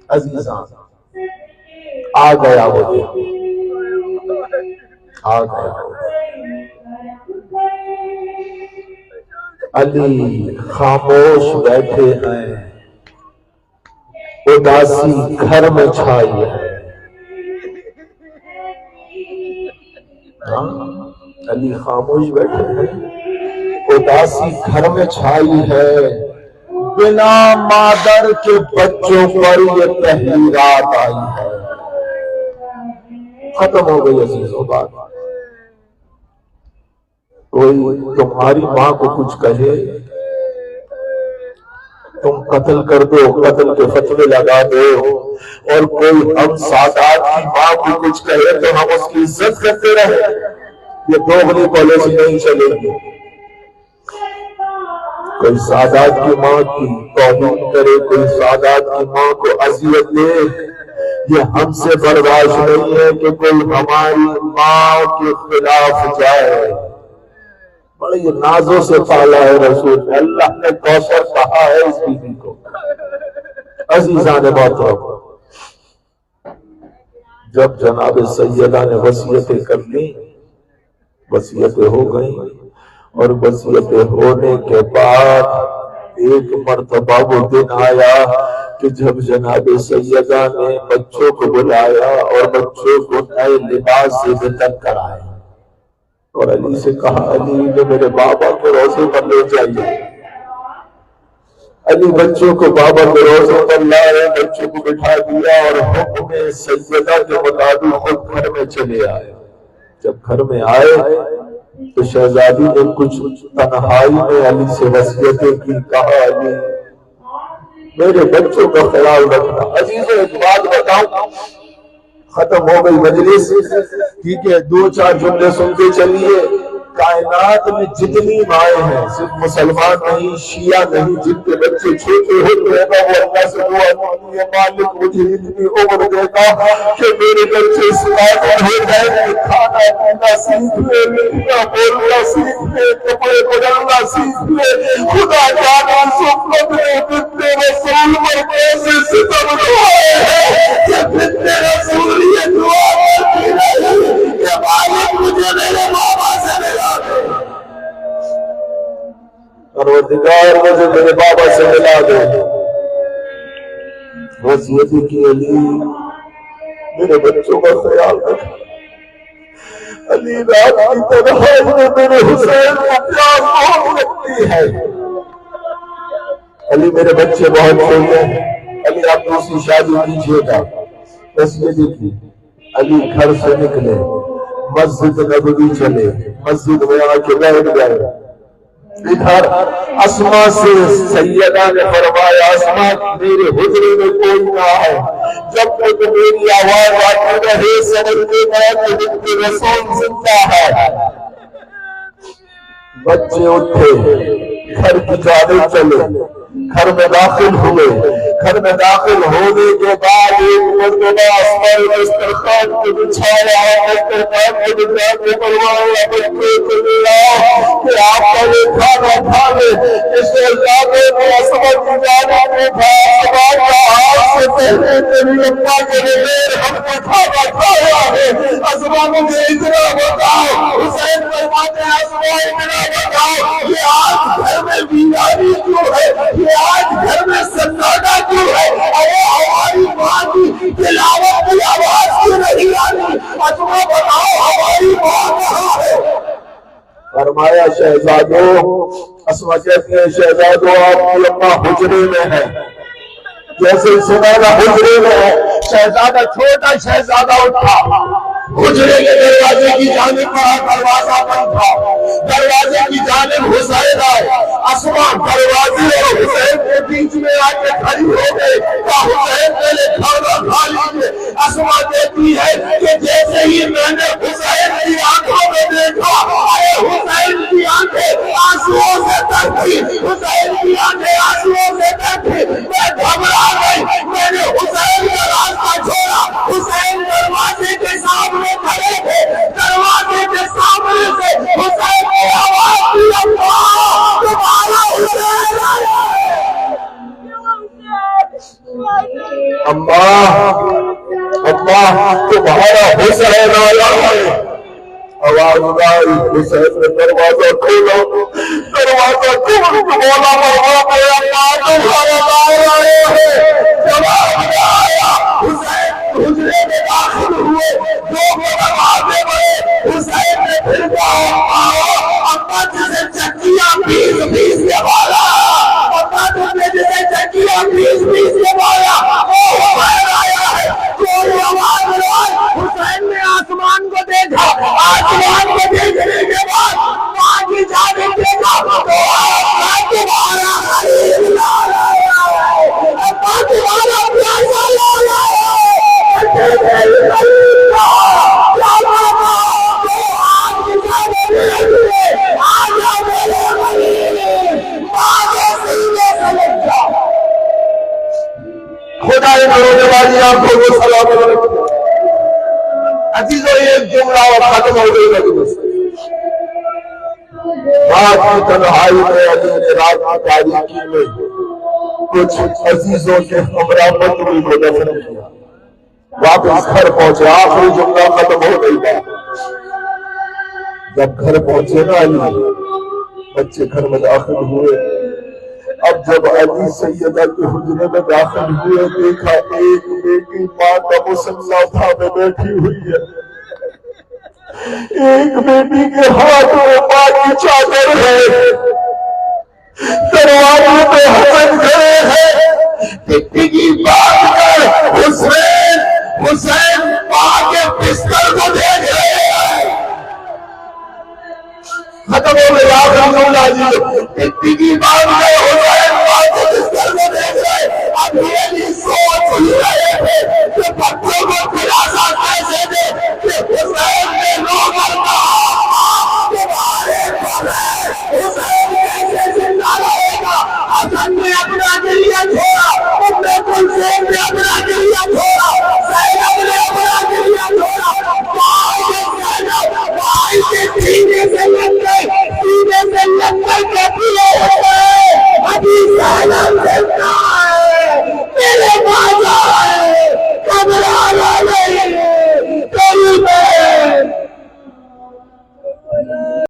عزیزاں آ گیا وہ دن، آ گیا وہ دن۔ علی خاموش بیٹھے ہیں، اداسی گھر میں چھائی ہے۔ علی خاموش بیٹھے ہیں، اداسی گھر میں چھائی ہے، بنا مادر کے بچوں پر یہ تحریرات آئی ہے۔ ختم ہو گئی عزیزوں بات۔ کوئی تمہاری ماں کو کچھ کہے، تم قتل کر دو، قتل کے فتوے لگا دو، اور کوئی ہم سادات کی ماں کو کچھ کہے تو ہم اس کی عزت کرتے رہے۔ یہ دوغلی پالیسی نہیں چلے گی۔ کوئی سادات کی ماں کی توہین کرے، کوئی سادات کی ماں کو اذیت دے، یہ ہم سے برداشت نہیں ہے کہ کوئی ہماری ماں کے خلاف جائے۔ بڑے یہ نازوں سے پالا ہے رسول نے، اللہ نے کوثر کہا ہے اس بیوی کو۔ عزیزان محترم، جب جناب سیدہ نے وصیتیں کر لی، وصیتیں ہو گئیں، اور وصیتیں ہونے کے بعد ایک مرتبہ وہ دن آیا کہ جب جناب سیدہ نے بچوں کو بلایا اور بچوں کو نئے لباس سے بتن کرائے، اور علی سے کہا علی نے میرے بابا کے روضے پر لے جائیے۔ علی بچوں کو بابا کے روضے پر لائے، بچوں کو بٹھا دیا اور حکم سیدہ کے مطابق خود گھر میں چلے آئے۔ جب گھر میں آئے تو شہزادی نے کچھ تنہائی میں علی سے وصیتیں کی، کہا علی میرے بچوں کا خیال رکھنا۔ عزیزوں ایک بات بتاؤں، ختم ہو گئی مجلس، ٹھیک ہے، دو چار جملے سنتے چلیے۔ کائنات میں جتنی مائیں ہیں، صرف مسلمان نہیں، شیعہ نہیں، جن کے بچے چھوٹے ہوتے ہیں وہ اللہ سے دعا کرتی ہے مالک مجھے اتنی عمر دے گا کہ میرے بچے قابل ہو جائیں، کھانا پینا سیکھ لے، لکھنا بولنا سیکھ لے، کپڑے بدلنا سیکھ لے۔ خدا جانا سب بنتے رسول پر کیسے ستم دعائے ہیں کہ بنتے رسول یہ دعا کرتی رہی کہ مالک مجھے میرے بابا سے ملا دے، پروردگار مجھے میرے بابا سے ملا دے۔ وصیت کی علی میرے بچوں کا خیال رکھ۔ علی رات کی تنہائی میں میرے حسین کو پیار بہت لگتی ہے۔ علی میرے بچے بہت چھوٹے ہیں، علی آپ دوسری شادی کیجیے گا۔ وصیت کی علی گھر سے نکلے، مسجد نبوی چلے، مسجد میں آ کے بیٹھ گئے۔ ادھر اسما سے سیدہ نے فرمایا اسما میرے حجرے میں کوئی نہ ہے، جب تک میری آواز آتی رہے سمجھتے میں کہ بنت رسول زندہ ہے۔ بچے اٹھے، گھر کی جانب چلے، گھر میں داخل ہوئے۔ گھر میں داخل ہونے کے بعد ایک مرتبہ اسماء دسترخوان کو بچھایا، دسترخوان کو بچھا کے فرمایا بچے کو ملا کہ آپ کا یہ کھانا کھا لے۔ اس شہزادے نے اسماء کی جانب میں کہا اسماء کا ہاتھ سے پہلے تیری اماں کے بغیر ہم نے کھانا کھایا ہے، اسماء مجھے اتنا بتاؤ۔ حسین فرماتے ہیں اسماء اتنا بتاؤ یہ آج گھر میں بیماری کیوں ہے، یہ آج گھر میں سناٹا کیوں ہے، ارے ہماری ماں کی تلاوت کی آواز کیوں نہیں آتی، اسماء بتاؤ ہماری ماں کہاں ہے۔ فرمایا شہزادو، اسماء کہتی ہے شہزادو آپ کی اماں حجرے میں ہے۔ جیسے سنانا حجرے میں ہے، شہزادہ چھوٹا شہزادہ اٹھا، حجرے کے دروازے کی جانب پڑا، دروازہ بند تھا، دروازے کی جانب حسین آئے۔ اسماء دروازے اور حسین کے بیچ میں آ کے کھڑی ہو گئی، کہا حسین پہلے کھانا کھا لیجیے۔ اسماء کہتی ہے کہ جیسے ہی میں نے حسین کی آنکھوں میں دیکھا، ارے حسین کی آنکھیں آنسوؤں سے تر تھی، حسین کی آنکھیں آنسوؤں سے تر تھی، میں گھبرا گئی، میں نے حسین کا راستہ چھوڑا۔ حسین دروازے کے سامنے کھڑے تھے، دروازے کے سامنے سے حسین نے آواز دی اللہ تمہارا حسین آیا ہے۔ اللہ اللہ تمہارا حسین آیا ہے. آواز آئی حسین نے دروازہ کھولا, دروازہ کھول بولا مرحبا اللہ تمہارا لایا ہے. جواب میں آیا حسین حجرے میں داخل ہوئے, دو دروازے میں حسین نے پھر کہا اما جسے چکیاں پیس پیس کے مارا, اما تم نے جسے چکیاں پیس پیس کے مارا وہ حسین آیا ہے. کوئی آواز نہیں. حسین نے آسمان کو دیکھا, آسمان کو دیکھنے کے بعد ماں کی جانب دیکھا تو اللہ تمہارا خلیل لایا ہے, اللہ تمہارا پیاسا لایا ہے. خدا نرونے والی آنکھوں کو سلامت رکھو. عزیزو ایک جملہ اور ختم ہو گئی مجلس. رات کی تنہائی میں علی نے رات کی تاریکی میں کچھ عزیزوں کے ہمراہ مجموعی کو دفن کیا. واپس گھر پہنچے, آخری جملہ ختم ہو گئی بات. جب گھر پہنچے نا علی, بچے گھر میں داخل ہوئے. اب جب علی سیدہ کے حجرے میں داخل ہوئے, دیکھا ایک بیٹی ماں کا مسلح تھامے بیٹھی ہوئی ہے. ایک بیٹی کے ہاتھ میں ماں کی چادر ہے, دروازے پہ حسن کھڑے ہیں. ٹکٹی کی بات کر حسین, حسین ماں کے بستر کو دیکھ رہے ہیں. ختم ہو گئی آخری جملہ جی. ٹکٹی کی بات کر حسین ماں کے بستر کو دیکھ رہے ہیں. اب یہ بھی سوچ ہی رہے تھے کہ بچوں کو خلاصہ کیسے دے کہ حسین نے لوگ کہا تمہارے پر ہے, حسین کیسے زندہ رہے گا. حسن نے اپنا گریہ چھوڑا, ام کلثوم نے اپنا گریہ چھوڑا.